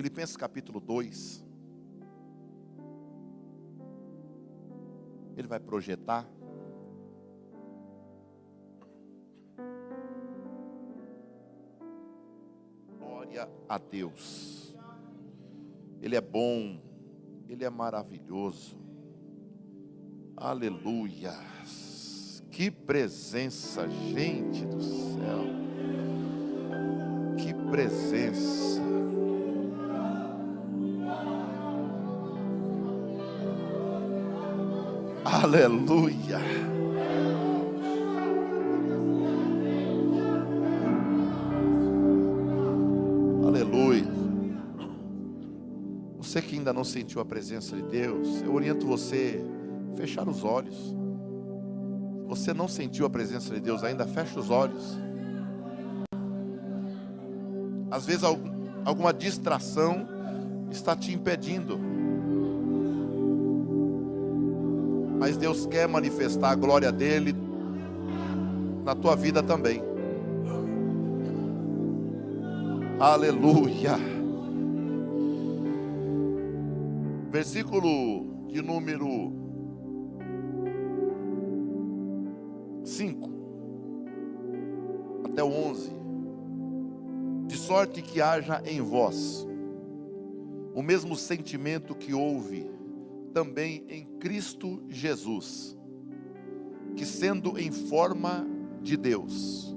Filipenses capítulo 2. Ele vai projetar. Glória a Deus. Ele é bom. Ele é maravilhoso. Aleluia. Que presença, gente do céu. Que presença. Aleluia. Aleluia. Você que ainda não sentiu a presença de Deus, eu oriento você a fechar os olhos. Se você não sentiu a presença de Deus ainda, fecha os olhos. Às vezes alguma distração está te impedindo. Mas Deus quer manifestar a glória dele na tua vida também. Aleluia. Versículo de número 5 até o 11. De sorte que haja em vós o mesmo sentimento que houve também em Cristo Jesus, que sendo em forma de Deus,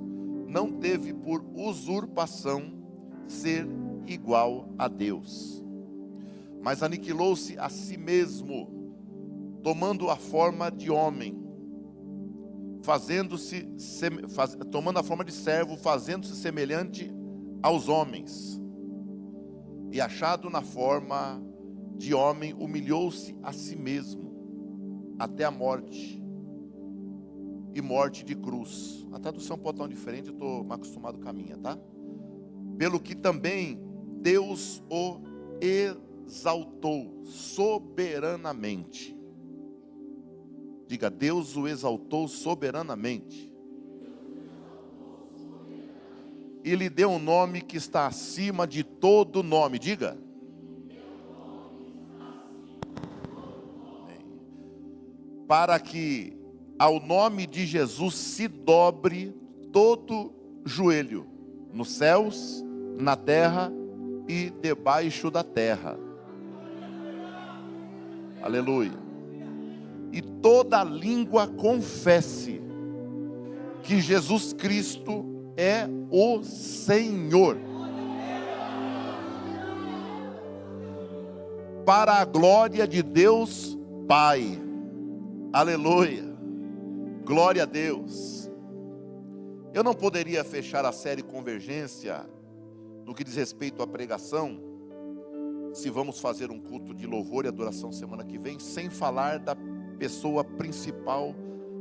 não teve por usurpação ser igual a Deus, mas aniquilou-se a si mesmo, tomando a forma de homem, tomando a forma de servo, fazendo-se semelhante aos homens, e achado na forma de homem, humilhou-se a si mesmo, até a morte, e morte de cruz. A tradução pode estar diferente, eu estou mais acostumado com a minha, tá? Pelo que também Deus o exaltou soberanamente. Diga, Deus o exaltou soberanamente. E lhe deu um nome que está acima de todo nome. Diga. Para que ao nome de Jesus se dobre todo joelho, nos céus, na terra e debaixo da terra. Aleluia. E toda língua confesse que Jesus Cristo é o Senhor, para a glória de Deus Pai. Aleluia, glória a Deus. Eu não poderia fechar a série Convergência no que diz respeito à pregação, se vamos fazer um culto de louvor e adoração semana que vem, sem falar da pessoa principal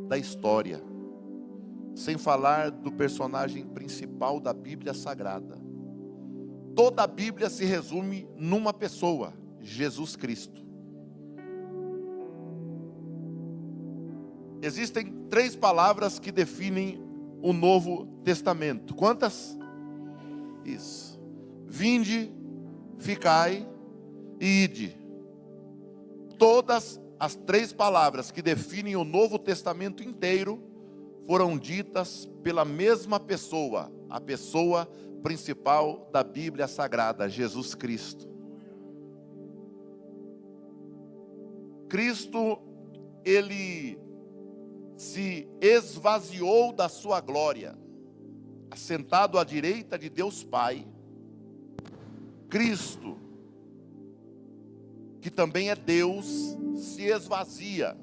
da história, sem falar do personagem principal da Bíblia Sagrada. Toda a Bíblia se resume numa pessoa, Jesus Cristo. Existem 3 palavras que definem o Novo Testamento. Quantas? Isso. Vinde, ficai e ide. Todas as 3 palavras que definem o Novo Testamento inteiro foram ditas pela mesma pessoa, a pessoa principal da Bíblia Sagrada, Jesus Cristo. Cristo, ele se esvaziou da sua glória, assentado à direita de Deus Pai. Cristo, que também é Deus, se esvazia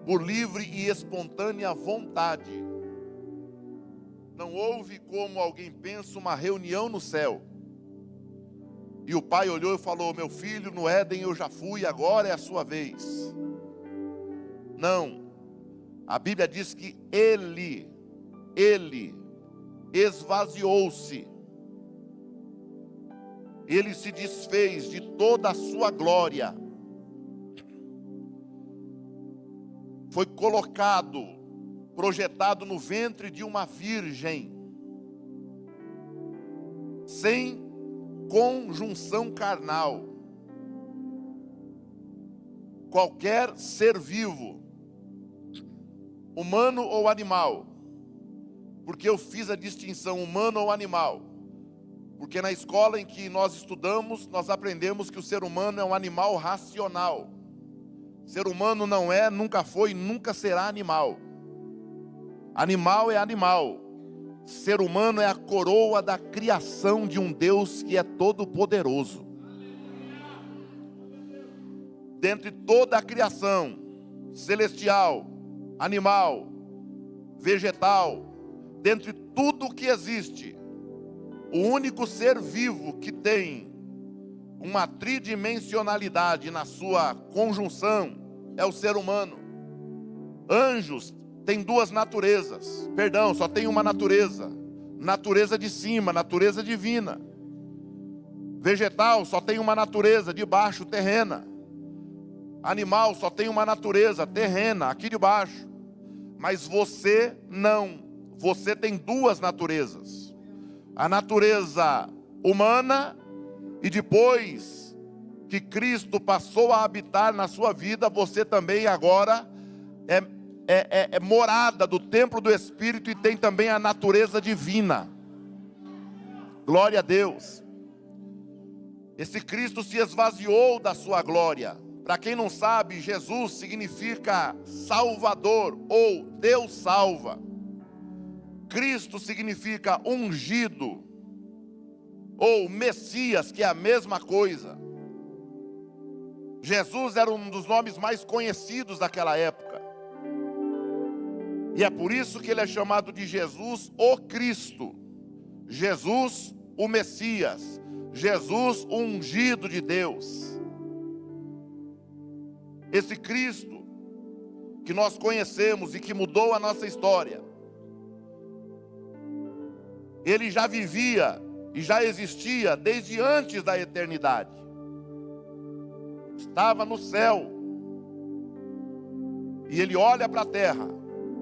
por livre e espontânea vontade. Não houve, como alguém pensa, uma reunião no céu e o Pai olhou e falou: meu filho, no Éden eu já fui, agora é a sua vez. Não, a Bíblia diz que ele esvaziou-se, ele se desfez de toda a sua glória, foi colocado, projetado no ventre de uma virgem, sem conjunção carnal. Qualquer ser vivo, humano ou animal, porque eu fiz a distinção humano ou animal, porque na escola em que nós estudamos, nós aprendemos que o ser humano é um animal racional. Ser humano não é, nunca foi e nunca será animal. Animal é animal. Ser humano é a coroa da criação de um Deus que é todo poderoso. Dentre toda a criação, celestial, animal, vegetal, dentre tudo que existe, o único ser vivo que tem uma tridimensionalidade na sua conjunção é o ser humano. Anjos têm duas naturezas, só tem uma natureza, natureza de cima, natureza divina. Vegetal só tem uma natureza, de baixo, terrena. Animal só tem uma natureza, terrena, aqui de baixo. Mas você não, você tem duas naturezas. A natureza humana, e depois que Cristo passou a habitar na sua vida, você também agora é morada do templo do Espírito e tem também a natureza divina. Glória a Deus. Esse Cristo se esvaziou da sua glória. Para quem não sabe, Jesus significa Salvador ou Deus salva. Cristo significa ungido ou Messias, que é a mesma coisa. Jesus era um dos nomes mais conhecidos daquela época. E é por isso que ele é chamado de Jesus, o Cristo. Jesus, o Messias. Jesus, o ungido de Deus. Esse Cristo que nós conhecemos e que mudou a nossa história, ele já vivia e já existia desde antes da eternidade. Estava no céu. E ele olha para a terra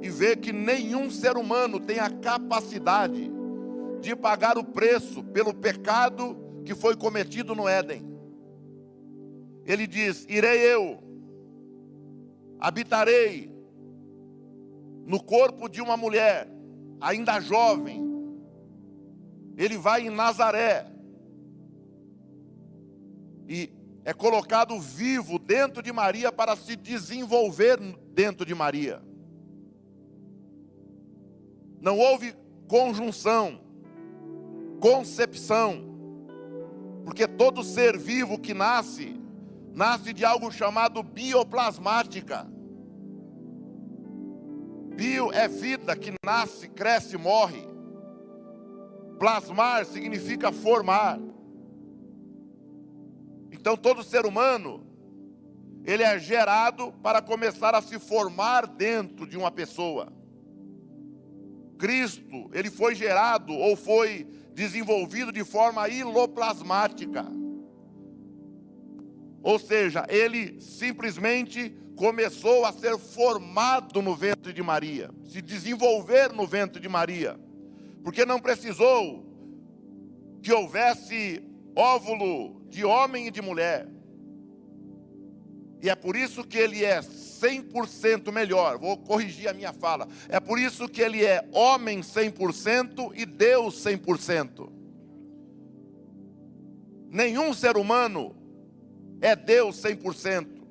e vê que nenhum ser humano tem a capacidade de pagar o preço pelo pecado que foi cometido no Éden. Ele diz: irei eu, habitarei no corpo de uma mulher, ainda jovem. Ele vai em Nazaré e é colocado vivo dentro de Maria para se desenvolver dentro de Maria. Não houve conjunção, concepção, porque todo ser vivo que nasce de algo chamado bioplasmática. Bio é vida que nasce, cresce, morre. Plasmar significa formar. Então todo ser humano, ele é gerado para começar a se formar dentro de uma pessoa. Cristo, ele foi gerado ou foi desenvolvido de forma hiloplasmática. Ou seja, ele simplesmente começou a ser formado no ventre de Maria, se desenvolver no ventre de Maria, porque não precisou que houvesse óvulo de homem e de mulher. E é por isso que ele é 100% melhor. Vou corrigir a minha fala. É por isso que ele é homem 100% e Deus 100%. Nenhum ser humano é Deus 100%.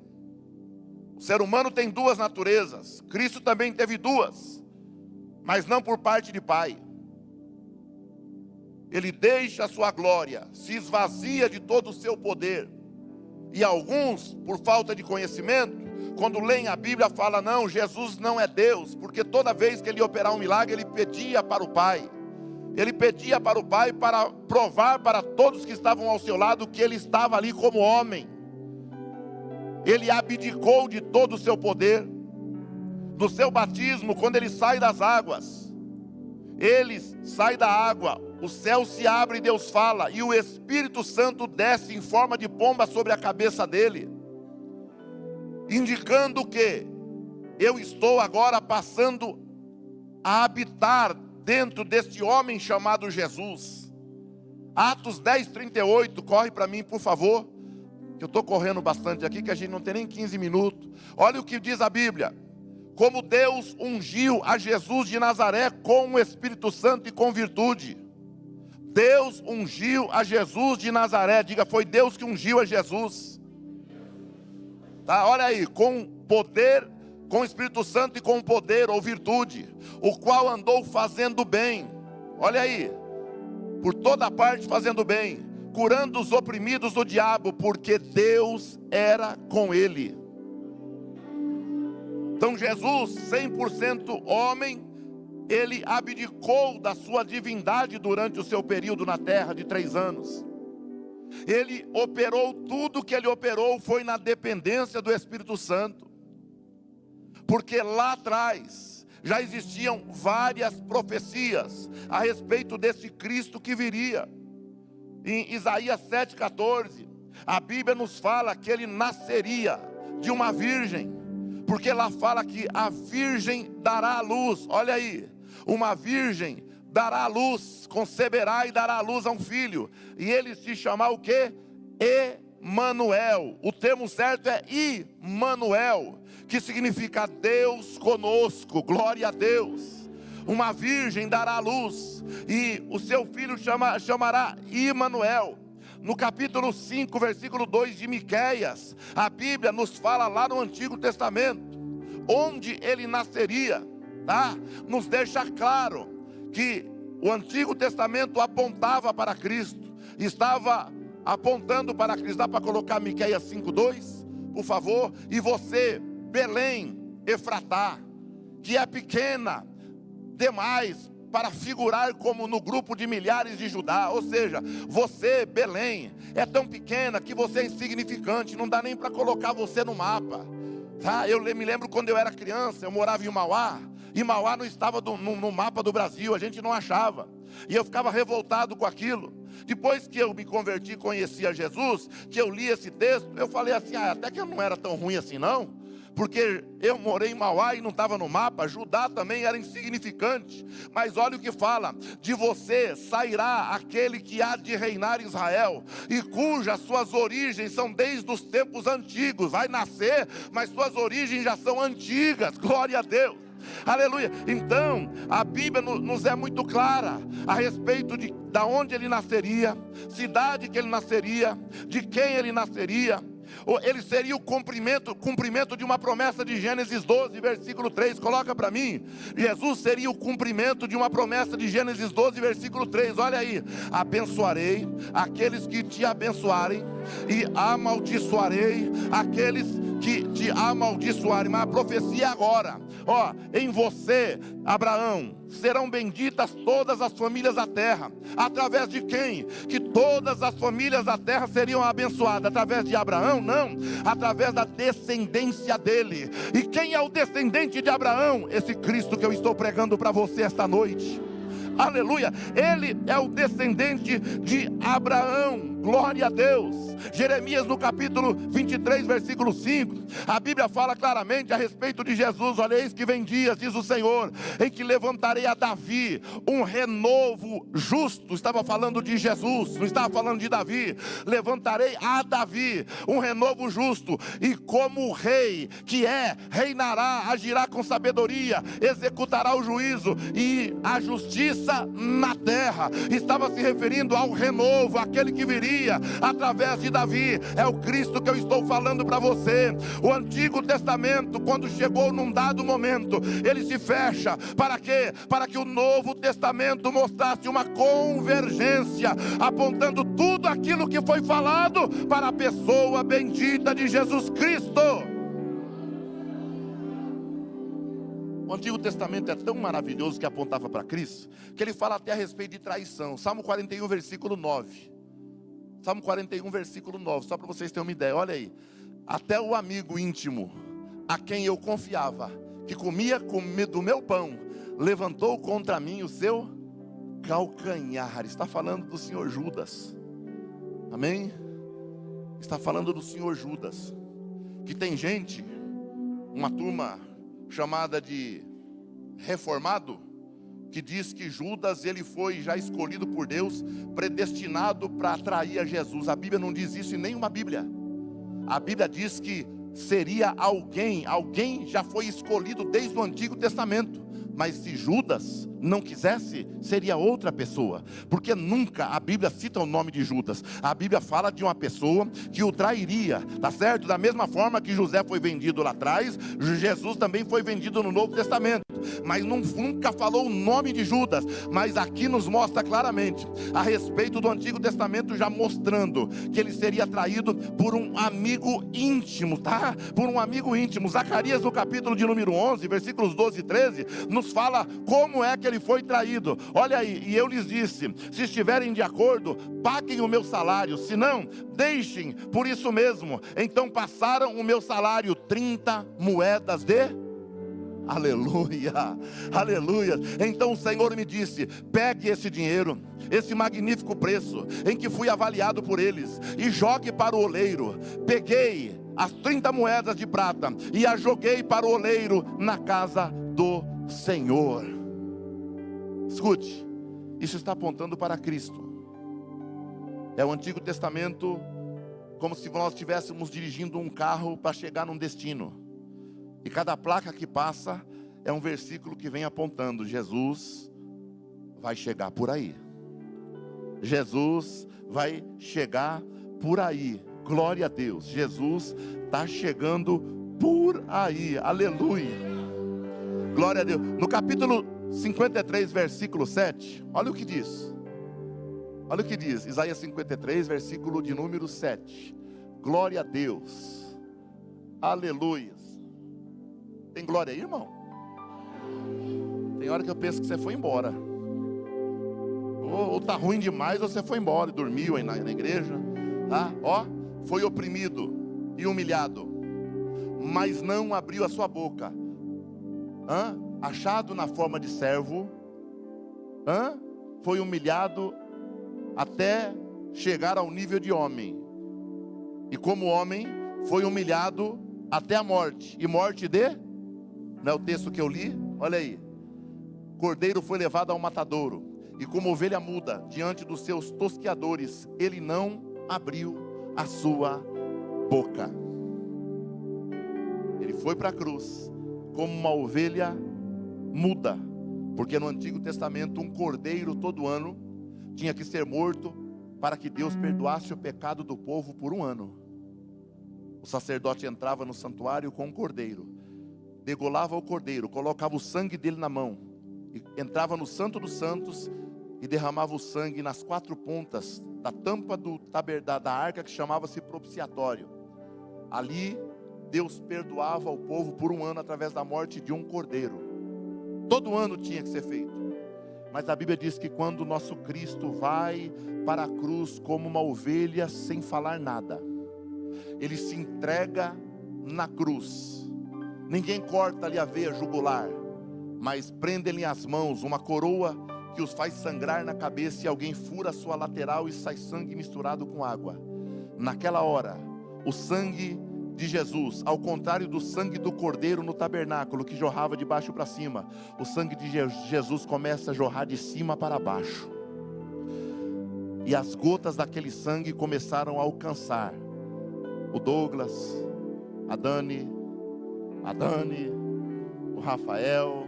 O ser humano tem duas naturezas. Cristo também teve duas, mas não por parte de pai. Ele deixa a sua glória, se esvazia de todo o seu poder. E alguns, por falta de conhecimento, quando leem a Bíblia, falam: não, Jesus não é Deus, porque toda vez que ele ia operar um milagre, ele pedia para o Pai. Ele pedia para o Pai para provar para todos que estavam ao seu lado que ele estava ali como homem. Ele abdicou de todo o seu poder. No seu batismo, quando ele sai das águas, ele sai da água, o céu se abre e Deus fala, e o Espírito Santo desce em forma de pomba sobre a cabeça dele, indicando que eu estou agora passando a habitar dentro deste homem chamado Jesus. Atos 10, 38, corre para mim, por favor. Eu estou correndo bastante aqui, que a gente não tem nem 15 minutos. Olha o que diz a Bíblia. Como Deus ungiu a Jesus de Nazaré com o Espírito Santo e com virtude. Deus ungiu a Jesus de Nazaré. Diga, foi Deus que ungiu a Jesus. Tá, olha aí, com poder, com o Espírito Santo e com poder ou virtude, o qual andou fazendo bem. Olha aí, por toda parte fazendo bem, curando os oprimidos do diabo, porque Deus era com ele. Então Jesus, 100% homem, ele abdicou da sua divindade durante o seu período na terra de 3 anos. Ele operou tudo que ele operou foi na dependência do Espírito Santo. Porque lá atrás já existiam várias profecias a respeito desse Cristo que viria. Em Isaías 7,14, a Bíblia nos fala que ele nasceria de uma virgem. Porque lá fala que a virgem dará à luz. Olha aí, uma virgem dará à luz, conceberá e dará à luz a um filho. E ele se chamará o quê? Emanuel. O termo certo é Immanuel, que significa Deus conosco. Glória a Deus. Uma virgem dará à luz e o seu filho chamará Immanuel. No capítulo 5, versículo 2 de Miqueias, a Bíblia nos fala lá no Antigo Testamento, onde ele nasceria, tá? Nos deixa claro que o Antigo Testamento apontava para Cristo, estava apontando para Cristo. Dá para colocar Miqueias 5:2, por favor? E você, Belém, Efratá, que é pequena demais para figurar como no grupo de milhares de Judá. Ou seja, você, Belém, é tão pequena que você é insignificante, não dá nem para colocar você no mapa, tá? Eu me lembro quando eu era criança, eu morava em Mauá, e Mauá não estava no mapa do Brasil, a gente não achava, e eu ficava revoltado com aquilo. Depois que eu me converti e conheci a Jesus, que eu li esse texto, eu falei assim, até que eu não era tão ruim assim não, porque eu morei em Mauá e não estava no mapa. Judá também era insignificante, mas olha o que fala: de você sairá aquele que há de reinar Israel, e cujas suas origens são desde os tempos antigos. Vai nascer, mas suas origens já são antigas. Glória a Deus. Aleluia. Então a Bíblia nos é muito clara a respeito de onde ele nasceria, cidade que ele nasceria, de quem ele nasceria. Ele seria o cumprimento de uma promessa de Gênesis 12, versículo 3. Coloca para mim. Jesus seria o cumprimento de uma promessa de Gênesis 12, versículo 3. Olha aí: abençoarei aqueles que te abençoarem, e amaldiçoarei aqueles que te amaldiçoarem. Mas a profecia agora, ó, em você, Abraão, serão benditas todas as famílias da terra. Através de quem? Que todas as famílias da terra seriam abençoadas. Através de Abraão? Não, através da descendência dele. E quem é o descendente de Abraão? Esse Cristo que eu estou pregando para você esta noite. Aleluia. Ele é o descendente de Abraão. Glória a Deus. Jeremias no capítulo 23, versículo 5, a Bíblia fala claramente a respeito de Jesus. Olha, eis que vem dias, diz o Senhor, em que levantarei a Davi um renovo justo. Estava falando de Jesus, não estava falando de Davi. Levantarei a Davi um renovo justo, e como rei que é, reinará, agirá com sabedoria, executará o juízo e a justiça na terra. Estava se referindo ao renovo, aquele que viria através de Davi. É o Cristo que eu estou falando para você. O Antigo Testamento, quando chegou num dado momento, ele se fecha. Para quê? Para que o Novo Testamento mostrasse uma convergência, apontando tudo aquilo que foi falado para a pessoa bendita de Jesus Cristo. O Antigo Testamento é tão maravilhoso que apontava para Cristo, que ele fala até a respeito de traição. Salmo 41, versículo 9. Salmo 41, versículo 9, só para vocês terem uma ideia, olha aí. Até o amigo íntimo, a quem eu confiava, que comia do meu pão, levantou contra mim o seu calcanhar. Está falando do Senhor Judas. Amém? Está falando do Senhor Judas. Que tem gente, uma turma chamada de reformado, que diz que Judas, ele foi já escolhido por Deus, predestinado para atrair a Jesus. A Bíblia não diz isso em nenhuma Bíblia. A Bíblia diz que seria alguém já foi escolhido desde o Antigo Testamento. Mas se Judas não quisesse, seria outra pessoa. Porque nunca a Bíblia cita o nome de Judas. A Bíblia fala de uma pessoa que o trairia, tá certo? Da mesma forma que José foi vendido lá atrás, Jesus também foi vendido no Novo Testamento. Mas nunca falou o nome de Judas. Mas aqui nos mostra claramente a respeito do Antigo Testamento, já mostrando que ele seria traído por um amigo íntimo, tá? Por um amigo íntimo. Zacarias, no capítulo de número 11, versículos 12 e 13, nos fala como é que ele foi traído. Olha aí: e eu lhes disse, se estiverem de acordo, paguem o meu salário, se não, deixem por isso mesmo. Então passaram o meu salário, 30 moedas de... Aleluia, aleluia. Então o Senhor me disse: pegue esse dinheiro, esse magnífico preço em que fui avaliado por eles, e jogue para o oleiro. Peguei as 30 moedas de prata e as joguei para o oleiro na casa do Senhor. Escute, isso está apontando para Cristo. É o Antigo Testamento, como se nós estivéssemos dirigindo um carro para chegar num destino. E cada placa que passa é um versículo que vem apontando: Jesus vai chegar por aí. Jesus vai chegar por aí. Glória a Deus. Jesus está chegando por aí. Aleluia. Glória a Deus. No capítulo 53, versículo 7, olha o que diz. Olha o que diz. Isaías 53, versículo de número 7. Glória a Deus. Aleluia. Tem glória aí, irmão? Tem hora que eu penso que você foi embora. Ou está ruim demais, ou você foi embora e dormiu aí na igreja. Tá? Ó, foi oprimido e humilhado, mas não abriu a sua boca. Achado na forma de servo. Foi humilhado até chegar ao nível de homem. E como homem, foi humilhado até a morte. E morte de... Não é o texto que eu li? Olha aí. Cordeiro foi levado ao matadouro, e como ovelha muda diante dos seus tosqueadores, ele não abriu a sua boca. Ele foi para a cruz como uma ovelha muda, porque no Antigo Testamento um cordeiro todo ano tinha que ser morto para que Deus perdoasse o pecado do povo por um ano. O sacerdote entrava no santuário com um cordeiro, degolava o cordeiro, colocava o sangue dele na mão, e entrava no Santo dos Santos e derramava o sangue nas 4 pontas da tampa da arca, que chamava-se propiciatório. Ali Deus perdoava o povo por um ano através da morte de um cordeiro. Todo ano tinha que ser feito. Mas a Bíblia diz que quando o nosso Cristo vai para a cruz como uma ovelha sem falar nada, ele se entrega na cruz. Ninguém corta-lhe a veia jugular, mas prende-lhe as mãos uma coroa que os faz sangrar na cabeça, e alguém fura a sua lateral e sai sangue misturado com água. Naquela hora, o sangue de Jesus, ao contrário do sangue do cordeiro no tabernáculo, que jorrava de baixo para cima, o sangue de Jesus começa a jorrar de cima para baixo. E as gotas daquele sangue começaram a alcançar o Douglas, a Dani, o Rafael,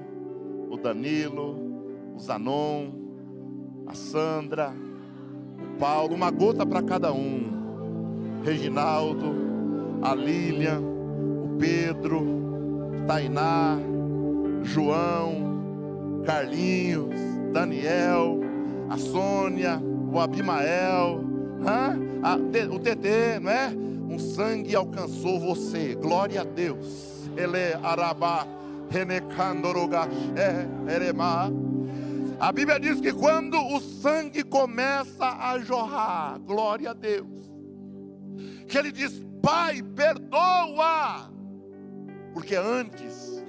o Danilo, o Zanon, a Sandra, o Paulo, uma gota para cada um. Reginaldo, a Lilian, o Pedro, Tainá, João, Carlinhos, Daniel, a Sônia, o Abimael, o TT, não é? Um sangue alcançou você. Glória a Deus. Ele arabá, a Bíblia diz que quando o sangue começa a jorrar, glória a Deus, que ele diz: Pai, perdoa. Porque antes,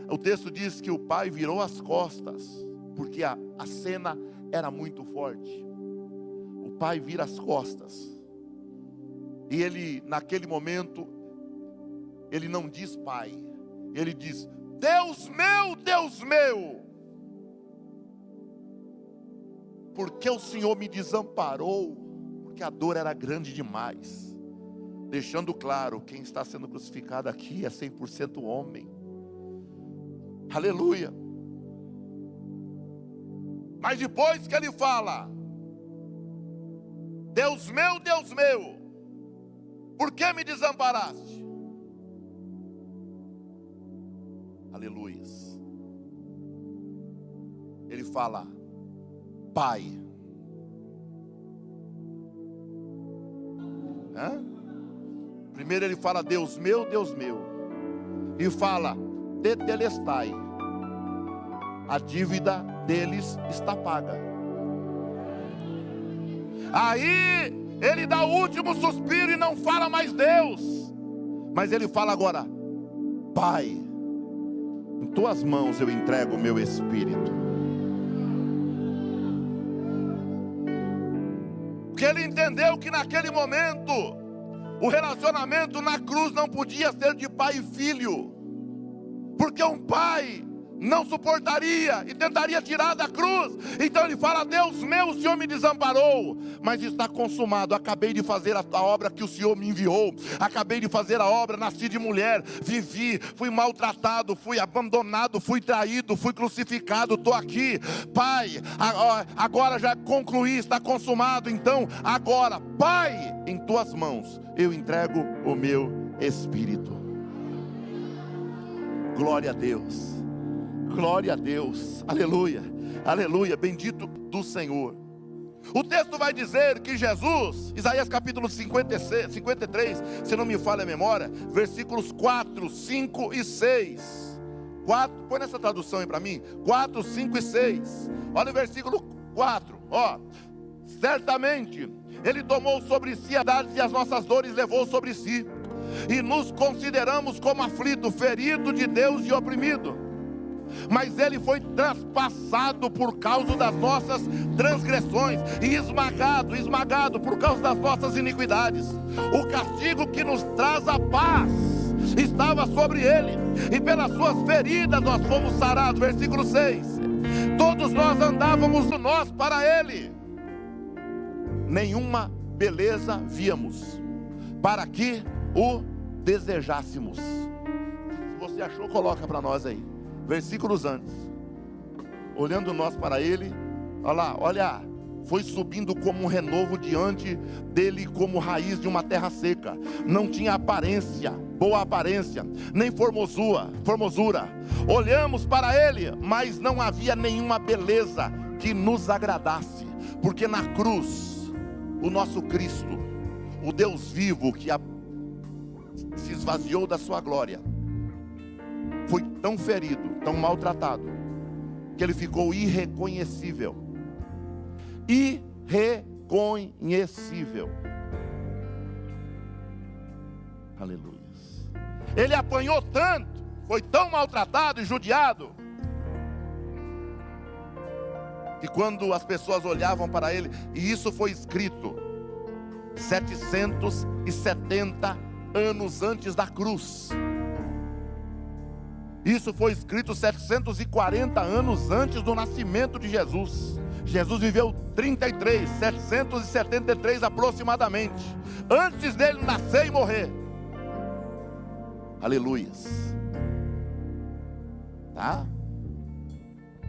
o texto diz que o pai virou as costas, porque a cena era muito forte. O pai vira as costas, e ele, naquele momento, ele não diz pai, ele diz: Deus meu, por que o Senhor me desamparou? Porque a dor era grande demais. Deixando claro, quem está sendo crucificado aqui é 100% homem. Aleluia. Mas depois que ele fala: Deus meu, por que me desamparaste? Aleluias. Ele fala: Pai. Primeiro ele fala: Deus meu. E fala: Tetelestai. A dívida deles está paga. Aí ele dá o último suspiro e não fala mais Deus, mas ele fala agora: Pai, em tuas mãos eu entrego o meu espírito. Porque ele entendeu que naquele momento o relacionamento na cruz não podia ser de pai e filho, porque um pai não suportaria e tentaria tirar da cruz. Então ele fala: Deus meu, o Senhor me desamparou, mas está consumado. Acabei de fazer a obra que o Senhor me enviou. Acabei de fazer a obra, nasci de mulher, vivi, fui maltratado, fui abandonado, fui traído, fui crucificado, estou aqui. Pai, agora já concluí, está consumado. Então agora, Pai, em tuas mãos eu entrego o meu espírito. Glória a Deus. Glória a Deus, aleluia, aleluia, bendito do Senhor. O texto vai dizer que Jesus, Isaías capítulo 53, se não me falha a memória, versículos 4, 5 e 6. 4, põe nessa tradução aí para mim, 4, 5 e 6. Olha o versículo 4, certamente Ele tomou sobre si as dores e as nossas dores levou sobre si, e nos consideramos como aflito, ferido de Deus e oprimido. Mas Ele foi traspassado por causa das nossas transgressões e esmagado por causa das nossas iniquidades. O castigo que nos traz a paz estava sobre Ele, e pelas suas feridas nós fomos sarados. Versículo 6. Todos nós andávamos nós para Ele, nenhuma beleza víamos, para que o desejássemos. Se você achou, coloca para nós aí. Versículos antes: olhando nós para Ele, olha, foi subindo como um renovo diante dele, como raiz de uma terra seca. Não tinha boa aparência, nem formosura. Olhamos para Ele, mas não havia nenhuma beleza que nos agradasse, porque na cruz, o nosso Cristo, o Deus vivo que se esvaziou da sua glória, foi tão ferido, tão maltratado, que Ele ficou irreconhecível. Irreconhecível. Aleluia. Ele apanhou tanto, foi tão maltratado e judiado, que quando as pessoas olhavam para Ele, e isso foi escrito 770 anos antes da cruz. Isso foi escrito 740 anos antes do nascimento de Jesus. Jesus viveu 773 aproximadamente, antes dele nascer e morrer. Aleluias. Tá?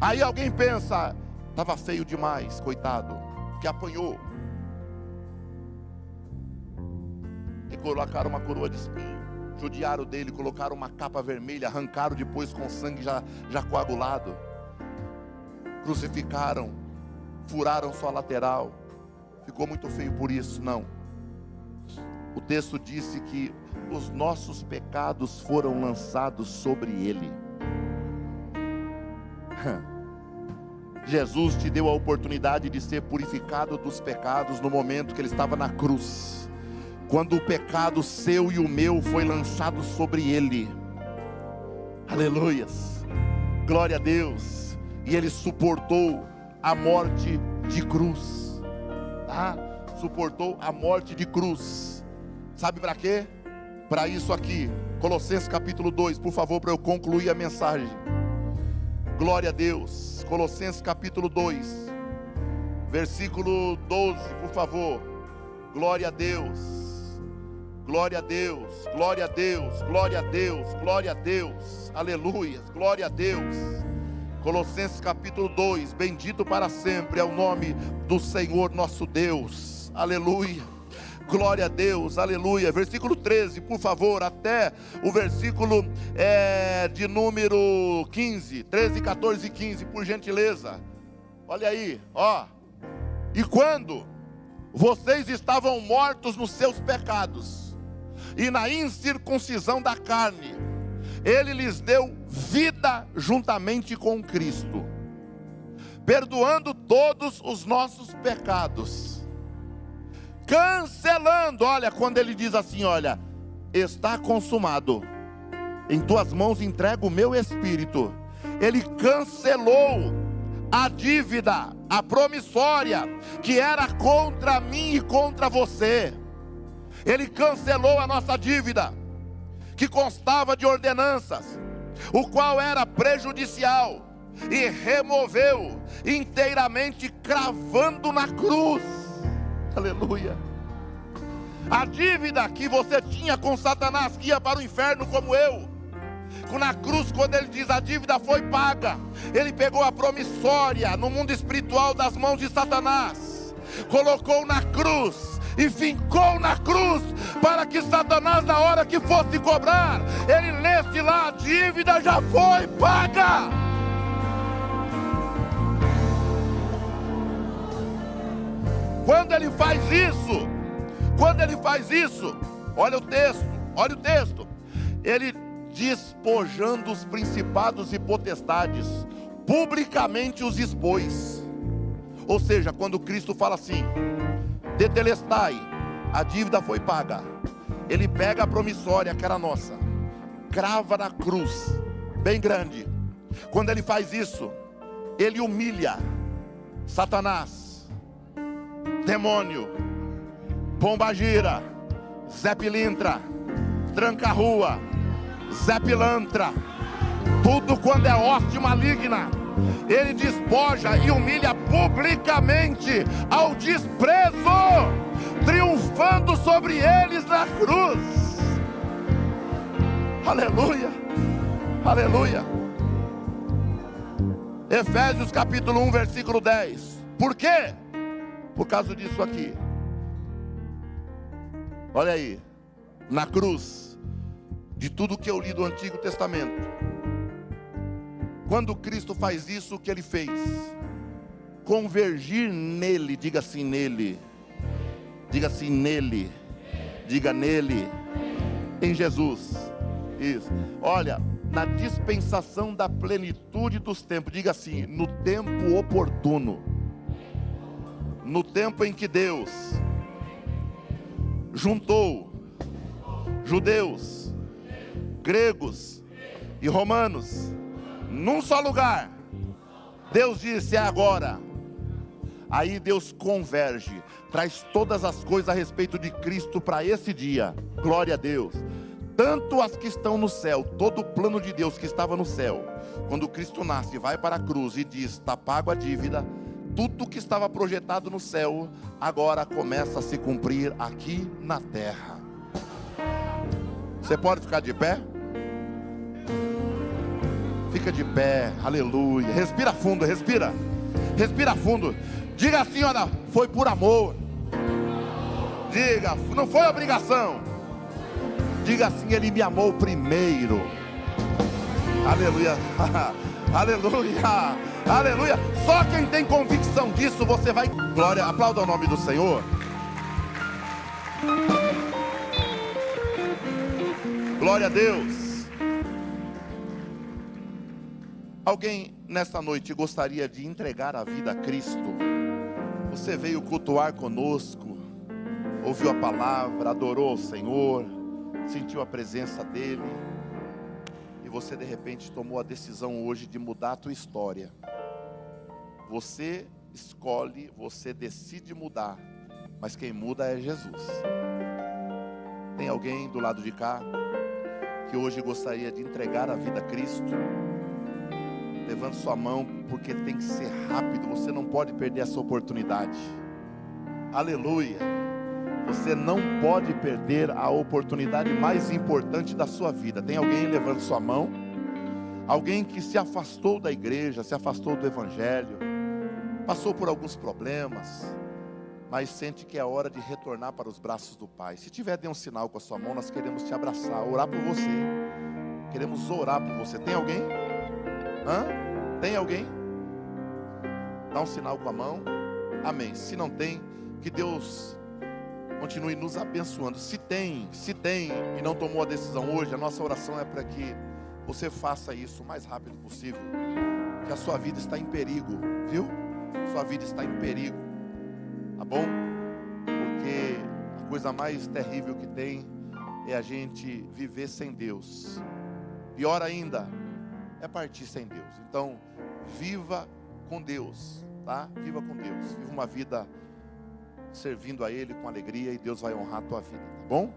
Aí alguém pensa: estava feio demais, coitado, que apanhou. E colocaram uma coroa de espinho, judiaram dele, colocaram uma capa vermelha, arrancaram depois com sangue já coagulado, crucificaram, furaram sua lateral. Ficou muito feio por isso. Não, o texto disse que os nossos pecados foram lançados sobre Ele. Jesus te deu a oportunidade de ser purificado dos pecados no momento que Ele estava na cruz, quando o pecado seu e o meu foi lançado sobre Ele. Aleluias, glória a Deus. E Ele suportou a morte de cruz, tá? Suportou a morte de cruz. Sabe para quê? Para isso aqui, Colossenses capítulo 2, por favor, para eu concluir a mensagem. Glória a Deus. Colossenses capítulo 2, versículo 12, por favor. Glória a Deus, glória a Deus, glória a Deus, glória a Deus, glória a Deus, aleluia, glória a Deus. Colossenses capítulo 2, bendito para sempre é o nome do Senhor nosso Deus, aleluia, glória a Deus, aleluia. Versículo 13, por favor, até o versículo de número 15, 13, 14 e 15, por gentileza. Olha aí, ó. E quando vocês estavam mortos nos seus pecados e na incircuncisão da carne, Ele lhes deu vida juntamente com Cristo, perdoando todos os nossos pecados, cancelando, olha, quando Ele diz assim, olha, está consumado, em tuas mãos entrego o meu espírito. Ele cancelou a dívida, a promissória, que era contra mim e contra você. Ele cancelou a nossa dívida, que constava de ordenanças, o qual era prejudicial, e removeu inteiramente, cravando na cruz, aleluia, a dívida que você tinha com Satanás, que ia para o inferno como eu. Na cruz, quando Ele diz a dívida foi paga, Ele pegou a promissória no mundo espiritual das mãos de Satanás, colocou na cruz e fincou na cruz, para que Satanás, na hora que fosse cobrar, ele lesse lá, a dívida já foi paga. Quando Ele faz isso, olha o texto, Ele despojando os principados e potestades, publicamente os expôs. Ou seja, quando Cristo fala assim, tetelestai, a dívida foi paga, Ele pega a promissória que era nossa, crava na cruz, bem grande. Quando Ele faz isso, Ele humilha Satanás, demônio, pombagira, Zé Pilintra, tranca-rua, Zé Pilantra, tudo quando é hoste maligna, Ele despoja e humilha publicamente ao desprezo, triunfando sobre eles na cruz. Aleluia, aleluia. Efésios capítulo 1, versículo 10. Por quê? Por causa disso aqui. Olha aí, na cruz, de tudo que eu li do Antigo Testamento, quando Cristo faz isso, o que Ele fez? Convergir nele, diga assim, nele, diga assim, nele, diga nele, em Jesus, isso, olha, na dispensação da plenitude dos tempos, diga assim, no tempo oportuno, no tempo em que Deus juntou judeus, gregos e romanos num só lugar, Deus disse, é agora. Aí Deus converge, traz todas as coisas a respeito de Cristo para esse dia, glória a Deus, tanto as que estão no céu, todo o plano de Deus que estava no céu, quando Cristo nasce, vai para a cruz e diz, está pago a dívida, tudo que estava projetado no céu, agora começa a se cumprir aqui na terra. Você pode ficar de pé? Fica de pé, aleluia. Respira fundo, respira fundo. Diga assim, olha, foi por amor. Diga, não foi obrigação. Diga assim, Ele me amou primeiro. Aleluia, aleluia, aleluia. Só quem tem convicção disso, você vai. Glória, aplauda o nome do Senhor. Glória a Deus. Alguém nesta noite gostaria de entregar a vida a Cristo? Você veio cultuar conosco, ouviu a palavra, adorou o Senhor, sentiu a presença dEle, e você de repente tomou a decisão hoje de mudar a tua história. Você escolhe, você decide mudar, mas quem muda é Jesus. Tem alguém do lado de cá que hoje gostaria de entregar a vida a Cristo? Levante sua mão, porque tem que ser rápido. Você não pode perder essa oportunidade. Aleluia. Você não pode perder a oportunidade mais importante da sua vida. Tem alguém levando sua mão? Alguém que se afastou da igreja, se afastou do evangelho, passou por alguns problemas, mas sente que é hora de retornar para os braços do Pai. Se tiver, dê um sinal com a sua mão, nós queremos te abraçar, orar por você. Queremos orar por você. Tem alguém? Tem alguém? Dá um sinal com a mão. Amém. Se não tem, que Deus continue nos abençoando. Se tem e não tomou a decisão hoje, a nossa oração é para que você faça isso o mais rápido possível. Que a sua vida está em perigo, viu? Sua vida está em perigo, tá bom? Porque a coisa mais terrível que tem é a gente viver sem Deus. Pior ainda é partir sem Deus. Então, viva com Deus, tá? Viva com Deus. Viva uma vida servindo a Ele com alegria e Deus vai honrar a tua vida, tá bom?